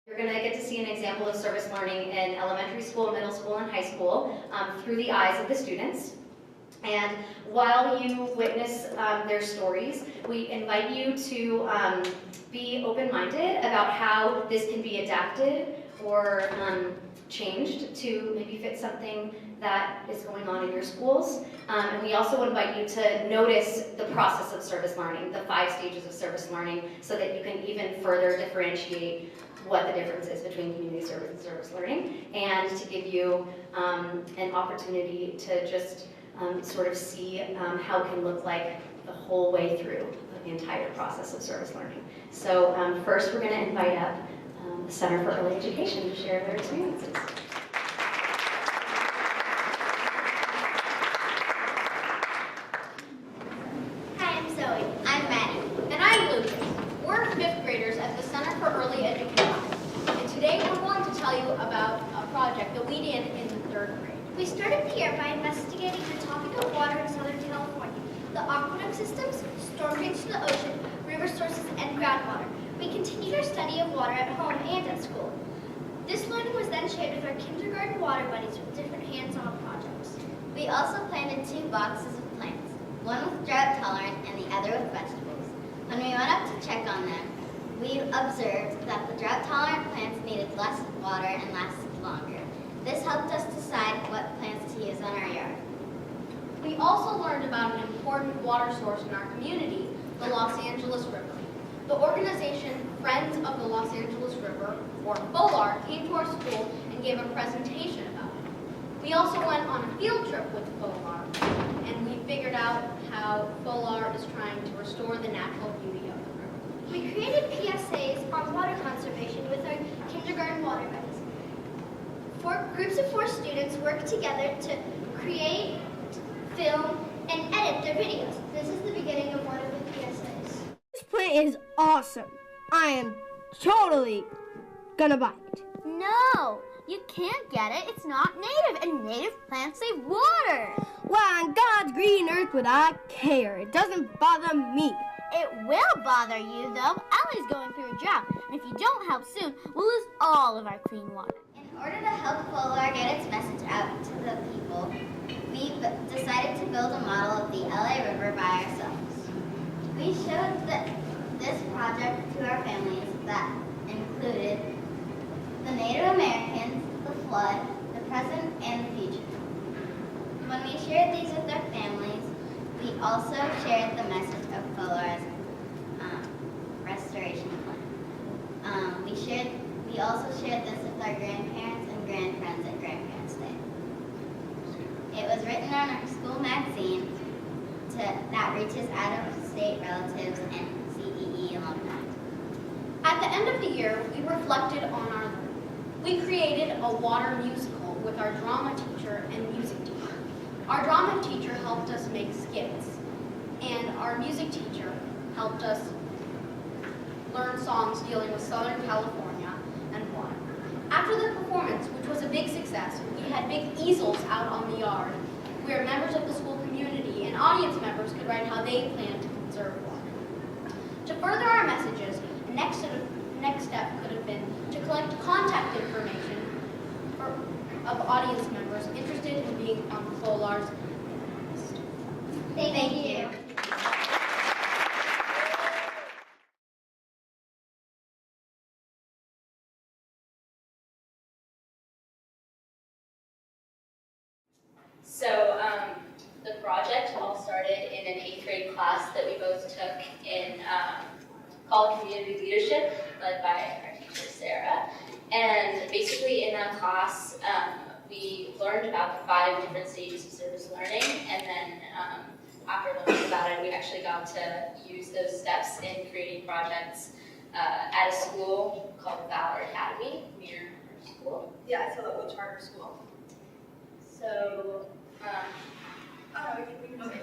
You're going to get to see an example of service learning in elementary school, middle school, and high school through the eyes of the students. And while you witness their stories, we invite you to be open-minded about how this can be adapted or changed to maybe fit something that is going on in your schools. And we also invite you to notice the process of service learning, the 5 stages of service learning, so that you can even further differentiate what the difference is between community service and service learning, and to give you an opportunity to just sort of see how it can look like the whole way through the entire process of service learning. So first we're going to invite up the Center for Early Education to share their experiences. Hi, I'm Zoe. I'm Maddie. And I'm Lucas. We're 5th graders at the Center for Early Education. And today we're going to tell you about a project that we did in the 3rd grade. We started the year by investigating the topic of water in Southern California, the aqueduct systems, storm drains to the ocean, river sources, and groundwater. We continued our study of water at home and at school. This learning was then shared with our kindergarten water buddies with different hands-on projects. We also planted 2 boxes of plants, one with drought tolerant and the other with vegetables. When we went up to check on them, we observed that the drought tolerant plants needed less water and lasted longer. This helped us decide what plants to use on our yard. We also learned about an important water source in our community, the Los Angeles River. The organization Friends of the Los Angeles River, or FOLAR, came to our school and gave a presentation about it. We also went on a field trip with FOLAR, and we figured out how FOLAR is trying to restore the natural beauty of the river. We created PSAs on water conservation with our kindergarten water buddies. 4 groups of 4 students worked together to create, film, and edit their videos. This is the beginning of one of the PSAs. This plant is awesome. I am totally gonna buy it. No, you can't get it. It's not native, and native plants save water. Why on God's green earth would I care? It doesn't bother me. It will bother you, though. Ellie's going through a drought, and if you don't help soon, we'll lose all of our clean water. In order to help FOLAR get its message out to the people, we decided to build a model of the LA River by ourselves. We showed this project to our families that included the Native Americans, the flood, the present, and the future. When we shared these with our families, we also shared the message of FOLAR's restoration plan. We also shared this with our grandparents and grandfriends at Grandparents' Day. It was written on our school magazine that reaches out-of-state relatives and CEE alumni. At the end of the year, we reflected on our learning. We created a water musical with our drama teacher and music teacher. Our drama teacher helped us make skits, and our music teacher helped us learn songs dealing with Southern California and water. After the performance, which was a big success, we had big easels out on the yard where members of the school community and audience members could write how they plan to conserve water. To further our messages, the next step could have been to collect contact information of audience members interested in being on FOLAR's list. Thank you. So the project all started in an 8th grade class that we both took in called Community Leadership, led by our teacher Sarah. And basically in that class, we learned about the 5 different stages of service learning, and then after learning about it, we actually got to use those steps in creating projects at a school called Valor Academy near our school. Yeah, it's a local charter school. So, okay.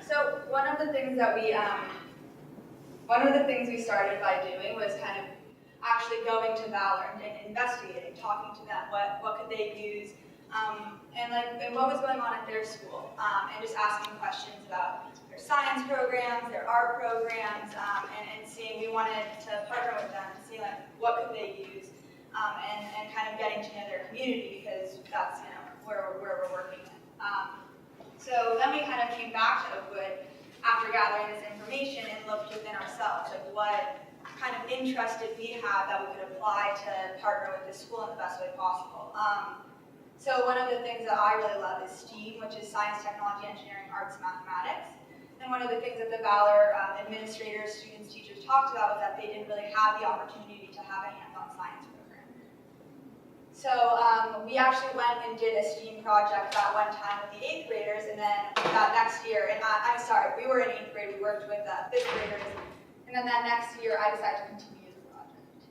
So one of the things we started by doing was kind of actually going to Valor and investigating, talking to them, what could they use, and what was going on at their school, and just asking questions about their science programs, their art programs, and seeing, we wanted to partner with them and see what could they use and kind of getting to know their community, because that's where we're working in. So then we kind of came back to Oakwood after gathering this information and looked within ourselves, like what kind of interest did we have that we could apply to partner with the school in the best way possible. So one of the things that I really love is STEAM, which is science, technology, engineering, arts, mathematics. And one of the things that the Valor administrators, students, teachers talked about was that they didn't really have the opportunity to have a hands-on science program. So we actually went and did a STEAM project that one time with the 8th graders, and then that next year, and I'm sorry, we were in 8th grade, we worked with 5th graders, and then that next year I decided to continue the project.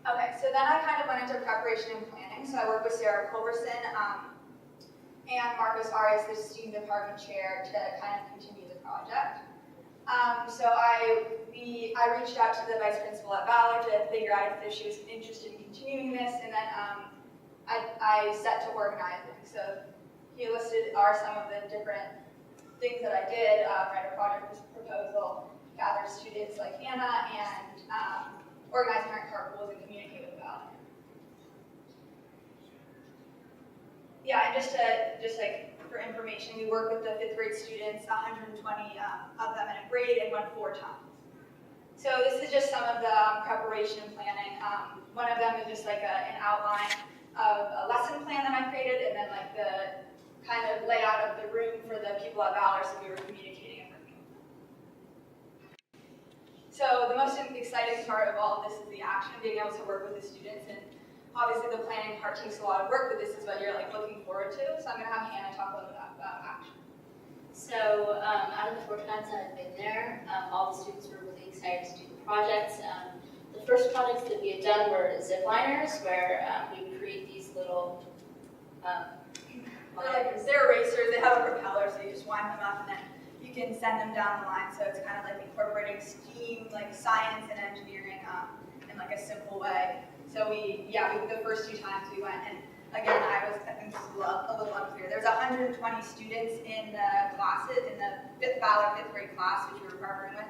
Okay, so then I kind of went into preparation and planning. So I worked with Sarah Culberson and Marcos Arias, the STEAM department chair, to kind of continue the project. So I reached out to the vice principal at Valor to figure out if she was interested in continuing this, and then I set to organizing. So he listed some of the different things that I did: write a project proposal, gather students like Anna, and organize parent carpools and communicate with Valor. Yeah, and just like for information, we work with the 5th grade students, 120 of them in a grade, and went 4 times. So this is just some of the preparation and planning. One of them is just like an outline of a lesson plan that I created, and then like the kind of layout of the room for the people at Valor, so we were communicating and working with them. So the most exciting part of all of this is the action, being able to work with the students, and obviously the planning part takes a lot of work, but this is what you're like looking forward to. So I'm going to have Hannah talk a little bit about action. So out of the 4 times that I've been there, all the students were really excited to do the projects. The first projects that we had done were zip liners, where we would create these little they're racers. They have a propeller, so you just wind them up and then you can send them down the line. So it's kind of like incorporating STEAM, like science and engineering, in like a simple way. So the first 2 times we went, and again, I think this is a little unclear. There's 120 students in the classes, in the Valor 5th grade class, which we were partnering with.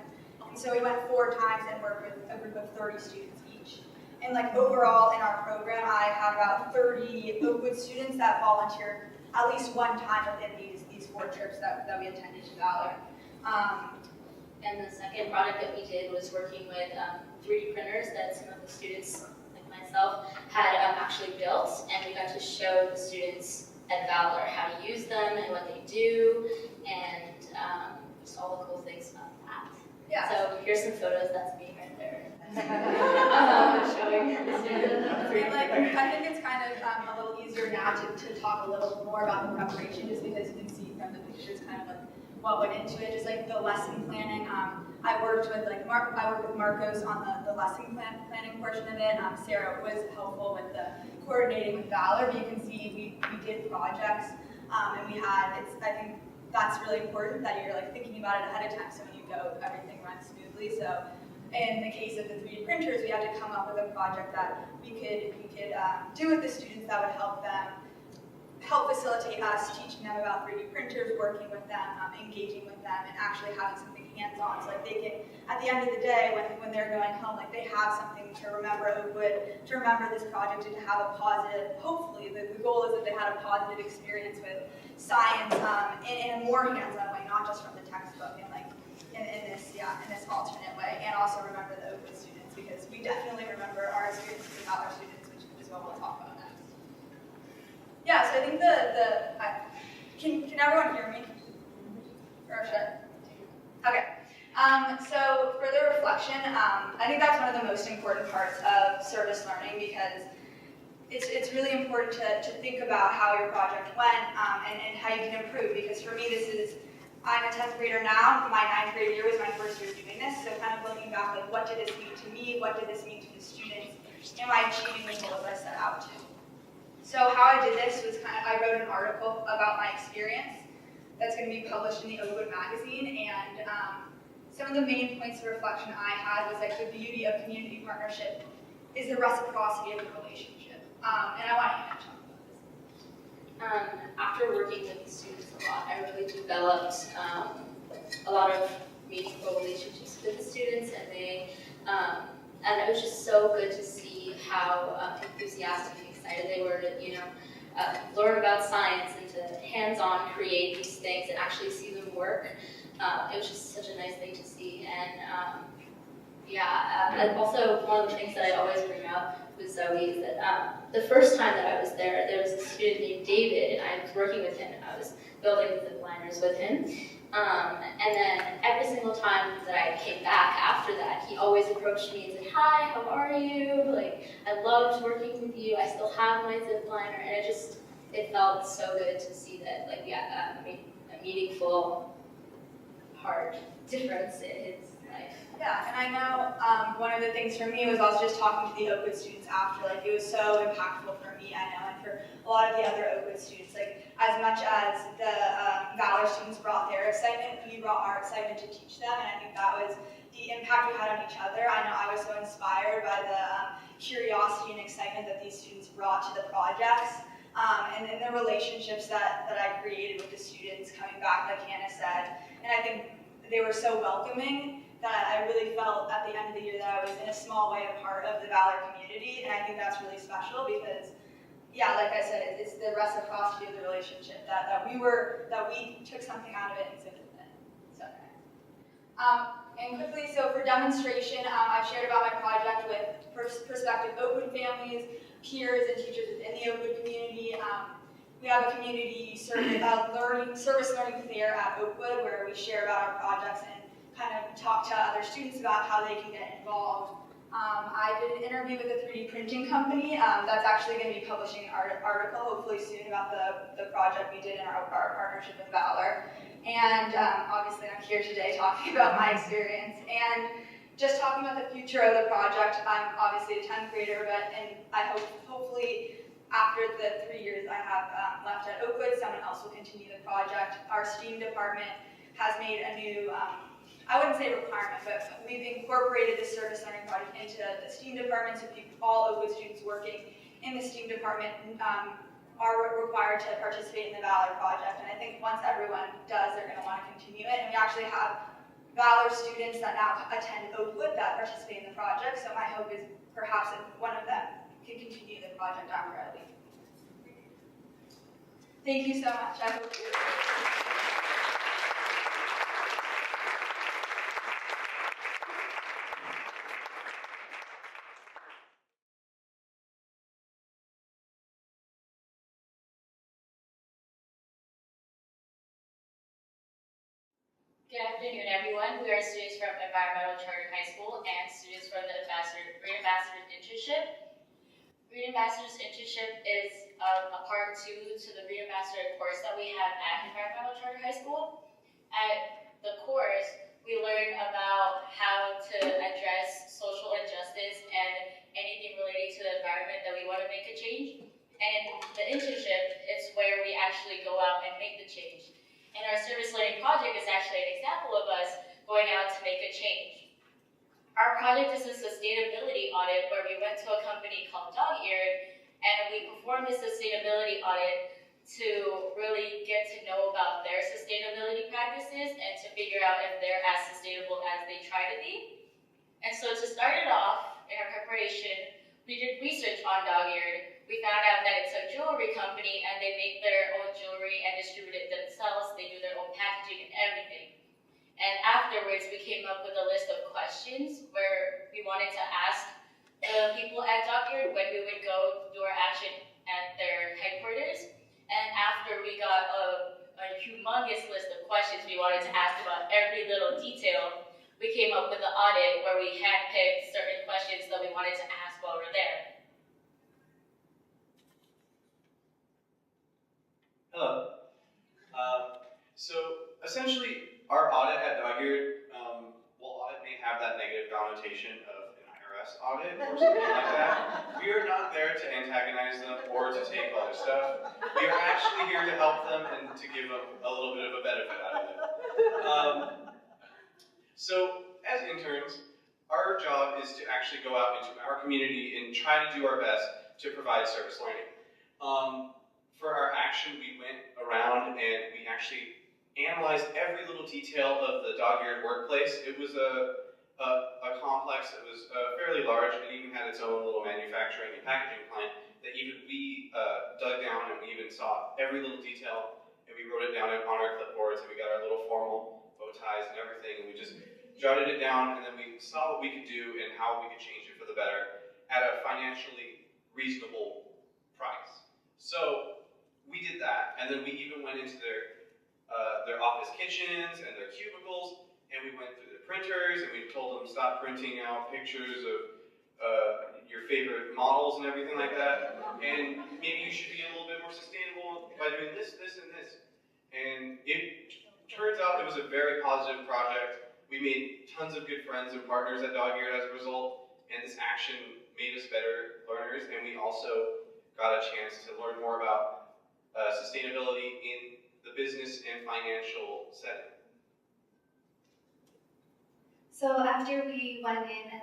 And so we went 4 times and worked with a group of 30 students each. And like overall in our program, I had about 30 Oakwood students that volunteered at least 1 time within these 4 trips that we attended to Valor. And the second project that we did was working with 3D printers that some of the students, like myself, had actually built, and we got to show the students at Valor how to use them and what they do, and just all the cool things about that. Yeah. So here's some photos. That's me right there. Showing the students. I think it's kind of a little easier now to talk a little more about the preparation, just because you can see from the pictures kind of like what went into it, just like the lesson planning. I worked with Marcos on the lesson planning portion of it. Sarah was helpful with the coordinating with Valor. But you can see we did projects, and I think that's really important that you're like thinking about it ahead of time, so when you go, everything runs smoothly. So in the case of the 3D printers, we had to come up with a project that we could do with the students that would help facilitate us teaching them about 3D printers, working with them, engaging with them, and actually having something hands-on. So like they can, at the end of the day, when they're going home, like they have something to remember Oakwood, to remember this project, and to have a positive, hopefully, the goal is that they had a positive experience with science in a more hands-on way, not just from the textbook, and like in this alternate way, and also remember the Oakwood students, because we definitely remember our experiences with our students, which is what we'll talk about next. Yeah, so I think can everyone hear me? Or should I? Okay. So further reflection, I think that's one of the most important parts of service learning, because it's really important to think about how your project went and how you can improve. Because for me, I'm a 10th grader now. My 9th grade year was my first year doing this. So kind of looking back, like what did this mean to me? What did this mean to the students? Am I achieving the goals I set out to? So how I did this was I wrote an article about my experience that's going to be published in the Oakwood magazine, and some of the main points of reflection I had was like the beauty of community partnership is the reciprocity of the relationship, and I want you to talk about this. After working with the students a lot, I really developed a lot of meaningful relationships with the students, and they And it was just so good to see how enthusiastic and excited they were to, learn about science and to hands-on create these things and actually see them work. It was just such a nice thing to see. And and also one of the things that I always bring up with Zoe is that the first time that I was there was a student named David, and I was working with him, and I was building the zip liners with him. And then every single time that I came back after that, he always approached me and said, "Hi, how are you? Like, I loved working with you. I still have my zip liner," and it felt so good to see that, like, a meaningful, hard difference in his life. Yeah, and I know one of the things for me was also just talking to the Oakwood students after. Like, it was so impactful for me, I know, and for a lot of the other Oakwood students. Like, as much as the Valor students brought their excitement, we brought our excitement to teach them, and I think that was the impact we had on each other. I know I was so inspired by the curiosity and excitement that these students brought to the projects, and the relationships that I created with the students coming back, like Hannah said. And I think they were so welcoming that I really felt at the end of the year that I was in a small way a part of the Valor community, and I think that's really special because, yeah, like I said, it's the reciprocity of the relationship that we took something out of it and exhibited it. So, and quickly, so for demonstration, I've shared about my project with prospective Oakwood families, peers, and teachers within the Oakwood community. We have a community service learning fair at Oakwood where we share about our projects and kind of talk to other students about how they can get involved. I did an interview with a 3D printing company that's actually going to be publishing an article hopefully soon about the project we did in our partnership with Valor. And obviously I'm here today talking about my experience and just talking about the future of the project. I'm obviously a 10th grader, and I hope hopefully after the 3 years I have left at Oakwood, someone else will continue the project. Our STEAM department has made a new I wouldn't say requirement, but we've incorporated the service learning project into the STEAM department, so all Oakwood students working in the STEAM department are required to participate in the Valor project. And I think once everyone does, they're going to want to continue it. And we actually have Valor students that now attend Oakwood that participate in the project, so my hope is perhaps that one of them can continue the project after I leave. Thank you so much. I hope you. Good afternoon, everyone. We are students from Environmental Charter High School and students from the Green Ambassadors Internship. Green Ambassadors Internship is a part 2 to the Green Ambassador course that we have at Environmental Charter High School. At the course, we learn about how to address social injustice and anything related to the environment that we want to make a change. And the internship is where we actually go out and make the change. And our service learning project is actually an example of us going out to make a change. Our project is a sustainability audit where we went to a company called Dog Eared and we performed a sustainability audit to really get to know about their sustainability practices and to figure out if they're as sustainable as they try to be. And so to start it off in our preparation, we did research on Dog Eared. We found out that it's a jewelry company and they make their own jewelry and distribute it themselves. They do their own packaging and everything. And afterwards, we came up with a list of questions where we wanted to ask the people at Dog Eared when we would go do our action at their headquarters. And after we got a humongous list of questions we wanted to ask about every little detail, we came up with an audit where we handpicked certain questions that we wanted to ask while we're there. Hello. So essentially, our audit at Dog Eared, while audit may have that negative connotation of an IRS audit or something like that, we are not there to antagonize them or to take all their stuff. We are actually here to help them and to give them a little bit of a benefit out of it. So as interns, our job is to actually go out into our community and try to do our best to provide service learning. For our action, we went around and we actually analyzed every little detail of the Dog Eared workplace. It was a a complex that was fairly large and even had its own little manufacturing and packaging plant that even we dug down, and we even saw every little detail, and we wrote it down on our clipboards, and we got our little formal bow ties and everything, and we just jotted it down, and then we saw what we could do and how we could change it for the better at a financially reasonable price. So we did that, and then we even went into their office kitchens and their cubicles, and we went through the printers, and we told them stop printing out pictures of your favorite models and everything like that, and maybe you should be a little bit more sustainable by doing this, this, and this. And it turns out it was a very positive project. We made tons of good friends and partners at Dog-Eared as a result, and this action made us better learners, and we also got a chance to learn more about sustainability in the business and financial setting. So after we went in and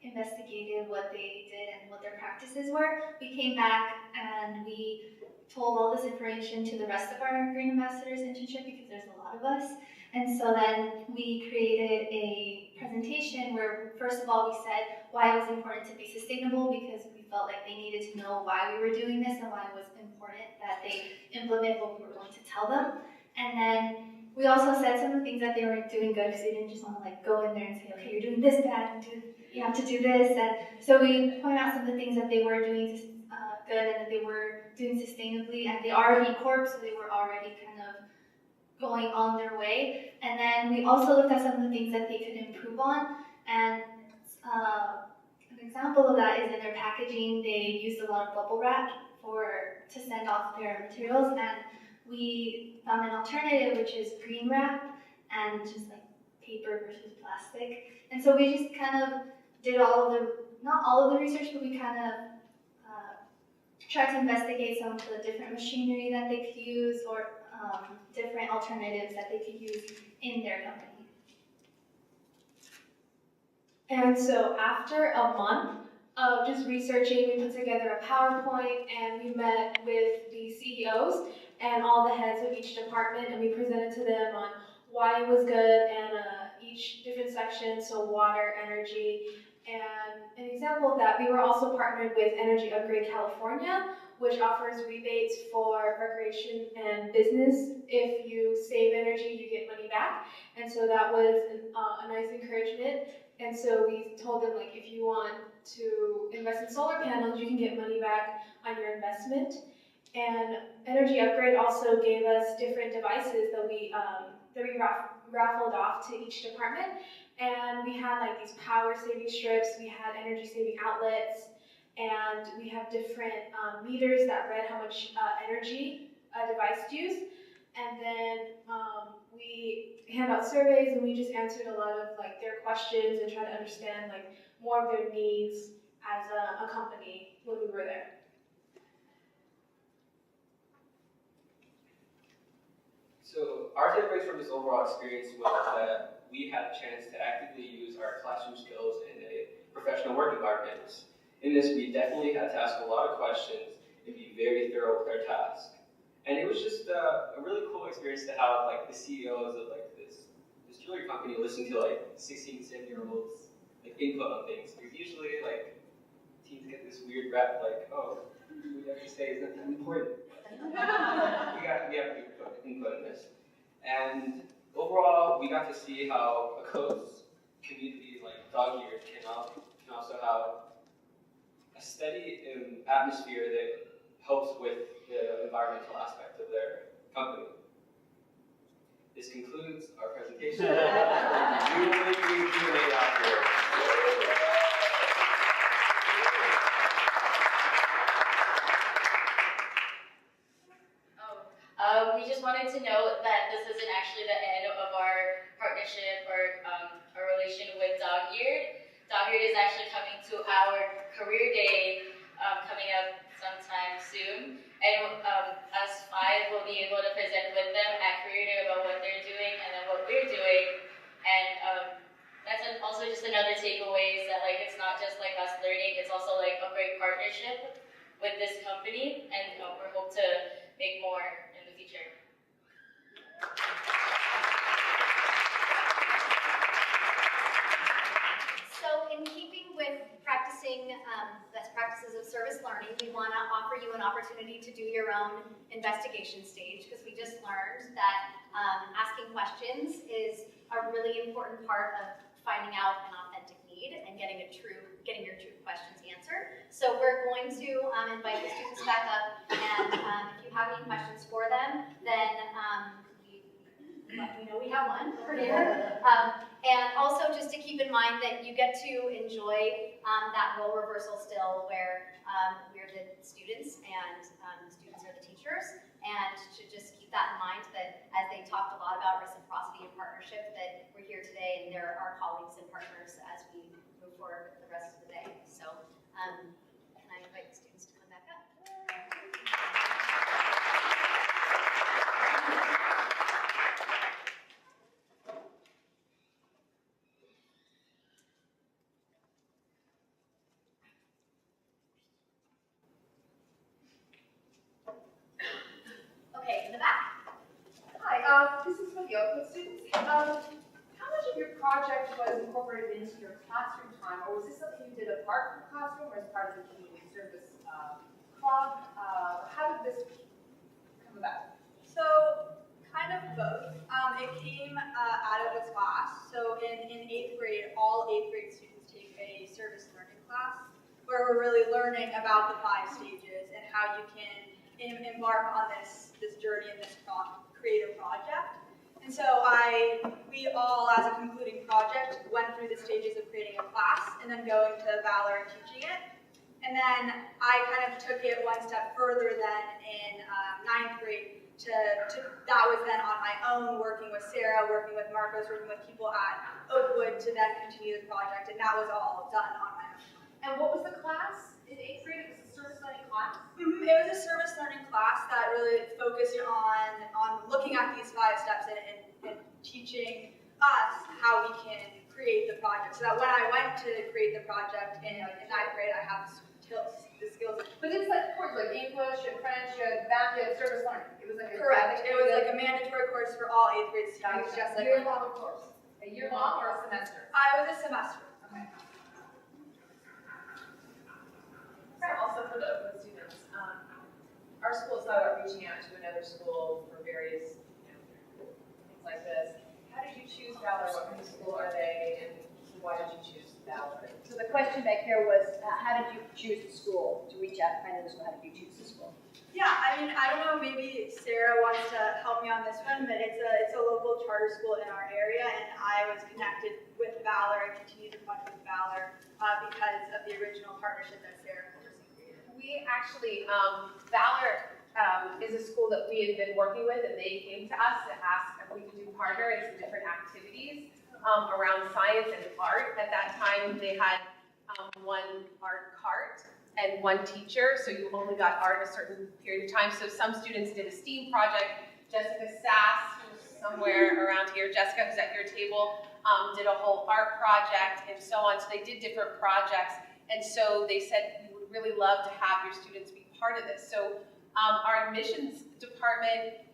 investigated what they did and what their practices were, we came back and we told all this information to the rest of our Green Ambassadors internship, because there's a lot of us. And so then we created a presentation where, first of all, we said why it was important to be sustainable, because we felt like they needed to know why we were doing this and why it was important that they implement what we were going to tell them. And then we also said some of the things that they weren't doing good, because they didn't just want to go in there and say, okay, you're doing this bad, and you have to do this. And so we point out some of the things that they were doing good and that they were doing sustainably, and they are B Corp, so they were already kind of going on their way. And then we also looked at some of the things that they could improve on, and an example of that is in their packaging. They used a lot of bubble wrap to send off their materials, and we found an alternative, which is green wrap, and just paper versus plastic. And so we just kind of did not all of the research, but we kind of tried to investigate some of the different machinery that they could use, or different alternatives that they could use in their company. And so after a month of just researching, we put together a PowerPoint, and we met with the CEOs and all the heads of each department, and we presented to them on why it was good and each different section, so water, energy. And an example of that, we were also partnered with Energy Upgrade California, which offers rebates for recreation and business. If you save energy, you get money back. And so that was a nice encouragement. And so we told them, if you want to invest in solar panels, you can get money back on your investment. And Energy Upgrade also gave us different devices that we raffled off to each department. And we had these power saving strips, we had energy saving outlets, and we have different meters that read how much energy a device used. And then we hand out surveys, and we just answered a lot of their questions and tried to understand more of their needs as a company when we were there. So our takeaways from this overall experience was that we had a chance to actively use our classroom skills in a professional work environment. In this, we definitely had to ask a lot of questions and be very thorough with our task. And it was just a really cool experience to have the CEOs of this jewelry company listen to 16, 17-year-olds input on things. Because usually teens get this weird rap oh, what you have to say is not that important. we have input in this. And overall, we got to see how a close community like Dog-Eared can also have a steady atmosphere that helps with the environmental aspect of their company. This concludes our presentation. We will make you Q&A afterwards. We just wanted to note that this isn't actually the end of our partnership or our relation with Dog-Eared. Dog-Eared is actually coming to our career day coming up sometime soon. And us five will be able to present with them at career day about what they're doing and then what we're doing. And that's also just another takeaway is that it's not just us learning, it's also a great partnership with this company, and we hope to make more in the future. service learning, we want to offer you an opportunity to do your own investigation stage, because we just learned that asking questions is a really important part of finding out an authentic need and getting your true questions answered. So we're going to invite the students back up, and if you have any questions for them, then let me know we have one over here. And also just to keep in mind that you get to enjoy that role reversal still, where we're the students and the students are the teachers, and to just keep that in mind that as they talked a lot about reciprocity and partnership, that we're here today and they're our colleagues and partners as we move forward with the rest of the day. So can I invite the students to come back up? Okay, in the back. Hi, this is for the Oakwood students. How much of your project was incorporated into your classroom time, or was this something you did apart from the classroom or as part of the community service club? How did this come about? So, kind of both. It came out of a class. So in 8th grade, all 8th grade students take a service learning class where we're really learning about the 5 stages and how you can embark on this journey and this creative project. And so we all, as a concluding project, went through the stages of creating a class and then going to Valor and teaching it. And then I kind of took it one step further then in 9th grade that was then on my own, working with Sarah, working with Marcos, working with people at Oakwood to then continue the project, and that was all done on my own. And what was the class in 8th grade? It was a service learning class? Mm-hmm. It was a service learning class that really focused on looking at these 5 steps and teaching us how we can create the project. So that when I went to create the project in 9th grade, I have the skills. But it's like courses like English and French and math and service learning. It was like correct. It was like a mandatory course for all 8th grade students. Just like a year-long course. A year-long or a semester? I was a semester. Okay. Also for the Oakwood students, our school is thought about reaching out to another school for various things like this. How did you choose Valor? What kind of school are they, and why did you choose Valor? So the question back here was, how did you choose the school to reach out and find another school? How did you choose the school? Yeah, I mean, I don't know, maybe Sarah wants to help me on this one, but it's a local charter school in our area, and I was connected with Valor and continue to fund with Valor because of the original partnership that Sarah created. We actually, Valor is a school that we had been working with, and they came to us to ask if we could do partner in some different activities around science and art. At that time, they had one art cart and one teacher, so you only got art a certain period of time. So some students did a STEAM project. Jessica Sass, who's somewhere around here, Jessica, who's at your table, did a whole art project and so on. So they did different projects, and so they said, we would really love to have your students be part of this. So our admissions department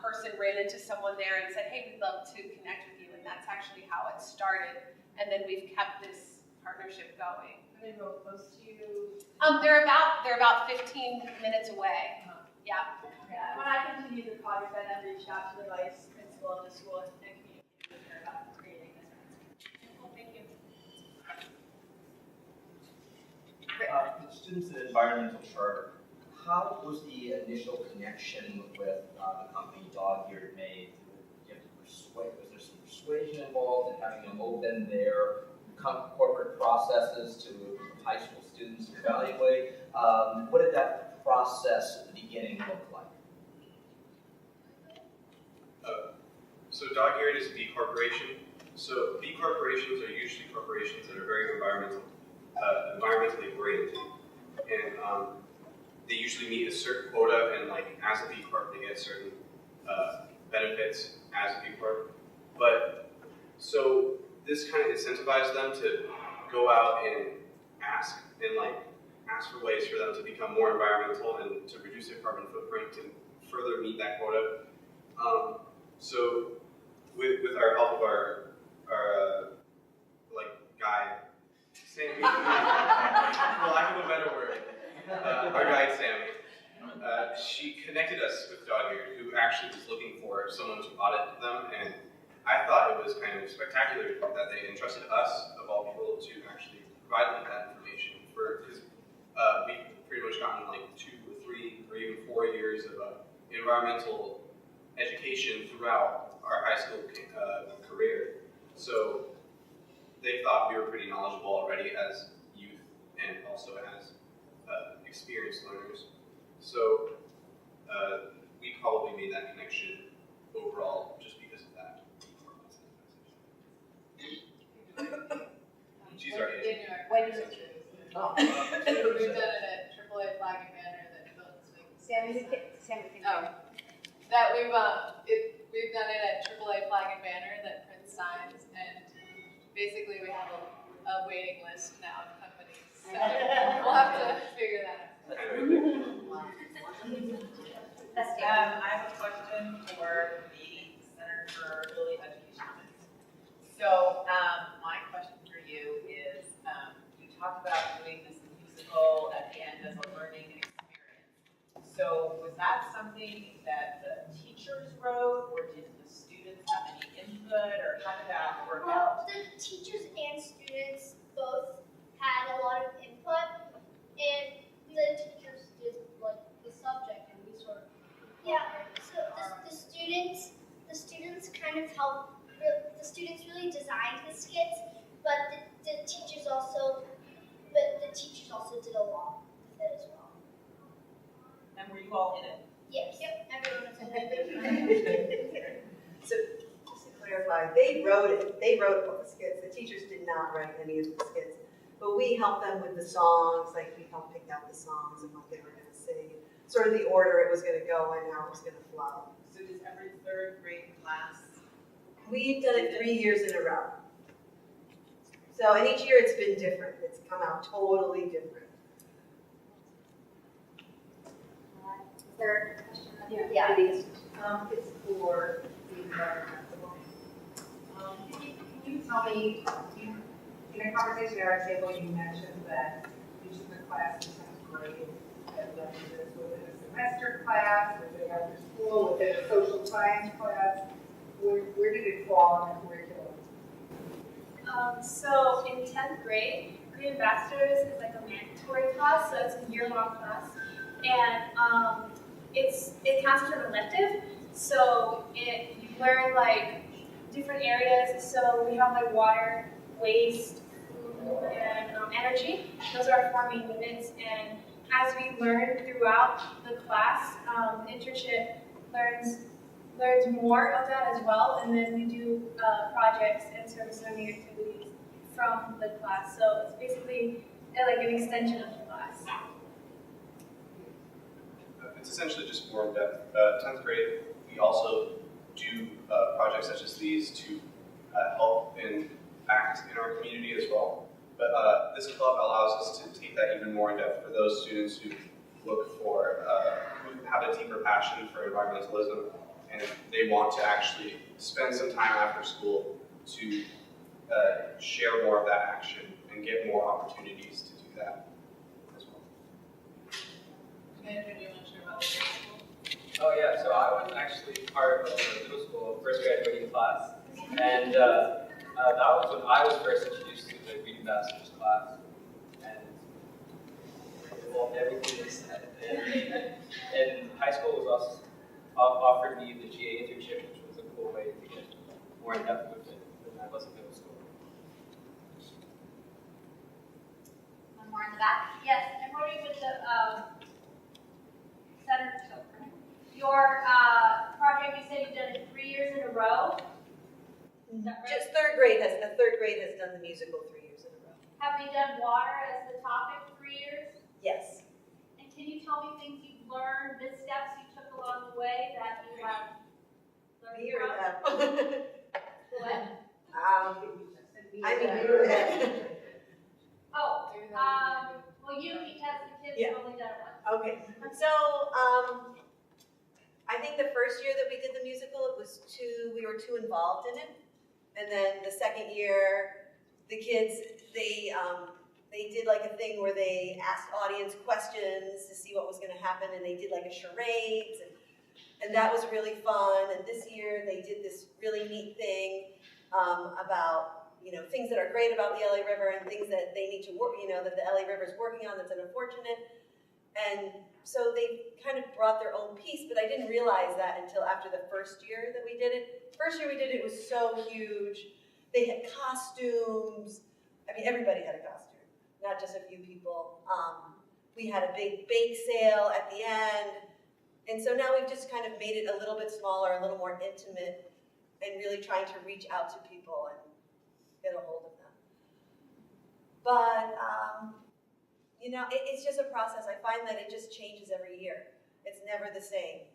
person ran into someone there and said, hey, we'd love to connect with you, and that's actually how it started. And then we've kept this partnership going. Are they real close to you? They're about 15 minutes away. Yeah. Yeah. When I continued the project, I then reached out to the vice principal of the school and communicated with her about creating this. Cool, thank you. The Students in Environmental Charter, how was the initial connection with the company Dog-Eared made? Was there some persuasion involved in having them open their corporate processes to high school students to evaluate? What did that process at the beginning look like? So Dog-Eared is a B corporation. So B corporations are usually corporations that are very environmentally oriented, and they usually meet a certain quota, and like as a B Corp, they get certain benefits as a B Corp. But so this kind of incentivized them to go out and ask for ways for them to become more environmental and to reduce their carbon footprint to further meet that quota. So with our help of our guide, Sammy, for lack of a better word, spectacular that they entrusted us, of all people, to actually provide them that information. Because we've pretty much gotten like 2 or 3 or even 4 years of environmental education throughout our high school career. So they thought we were pretty knowledgeable already as youth and also as experienced learners. So we probably made that connection overall just because of that. She's already. When is it? Oh. We've done it at AAA Flag and Banner that built Sammy, that we've done it at AAA Flag and Banner that prints signs, and basically we have a waiting list now of companies. So we'll have to figure that out. I have a question for the Center for Early Education. So my question for you is, you talked about doing this musical at the end as a learning experience. So was that something that the teachers wrote, or did the students have any input, or how did that work out? Well, the teachers and students both had a lot of input, and the teachers did like the subject, and we sort of so the students kind of helped. The students really designed the skits, but the teachers also did a lot with it as well. And were you all in it? Yes. Yep. Everyone was in it. So just to clarify, they wrote it. They wrote all the skits. The teachers did not write any of the skits, but we helped them with the songs. Like we helped pick out the songs and what they were going to sing, sort of the order it was going to go and how it was going to flow. So does every 3rd grade class? We've done it 3 years in a row. So, and each year it's been different. It's come out totally different. Third question. Yeah. It's for the environmental. Can you tell me, in a conversation at our table, you mentioned that you took a class in 10th grade that led to this. Was it a semester class? Was it after school? Was it a social science class? Where did it fall in the curriculum? So in 10th grade, Green Ambassadors is like a mandatory class, so it's a year-long class. And it counts as an elective, so you learn like different areas. So we have like water, waste, food, and energy. Those are our 4 main units. And as we learn throughout the class, internship learns more of that as well, and then we do projects and service learning activities from the class. So it's basically like an extension of the class. It's essentially just more in depth. 10th grade, we also do projects such as these to help and act in our community as well. But this club allows us to take that even more in depth for those students who look for, who have a deeper passion for environmentalism, and they want to actually spend some time after school to share more of that action and get more opportunities to do that as well. Andrew, do you want to share about the grade school? Oh yeah, so I was actually part of the middle school first graduating class, and that was when I was first introduced to the Green Ambassadors class, and it involved everything they said. And high school was also offered me the GA internship, which was a cool way to get more in depth with it than I was in middle school. One more in the back. Yes, I'm working with the Center. Your project, you said you've done it 3 years in a row. Is that right? Just third grade has done the musical 3 years in a row. Have they done water as the topic 3 years? Yes. And can you tell me things you've learned, missteps you took along the way that you have learned Me or from? them? What? I mean, you or them. Oh, well, you, because the kids have only done it once. Okay, so I think the first year that we did the musical, we were too involved in it. And then the second year, the kids, they did like a thing where they asked audience questions to see what was going to happen, and they did like a charades, and that was really fun. And this year they did this really neat thing about things that are great about the LA River and things that they need to work, that the LA River is working on that's unfortunate. And so they kind of brought their own piece, but I didn't realize that until after the first year that we did it. First year we did it was so huge. They had costumes. I mean, everybody had a costume, not just a few people. We had a big bake sale at the end. And so now we've just kind of made it a little bit smaller, a little more intimate, and really trying to reach out to people and get a hold of them. But, it's just a process. I find that it just changes every year. It's never the same.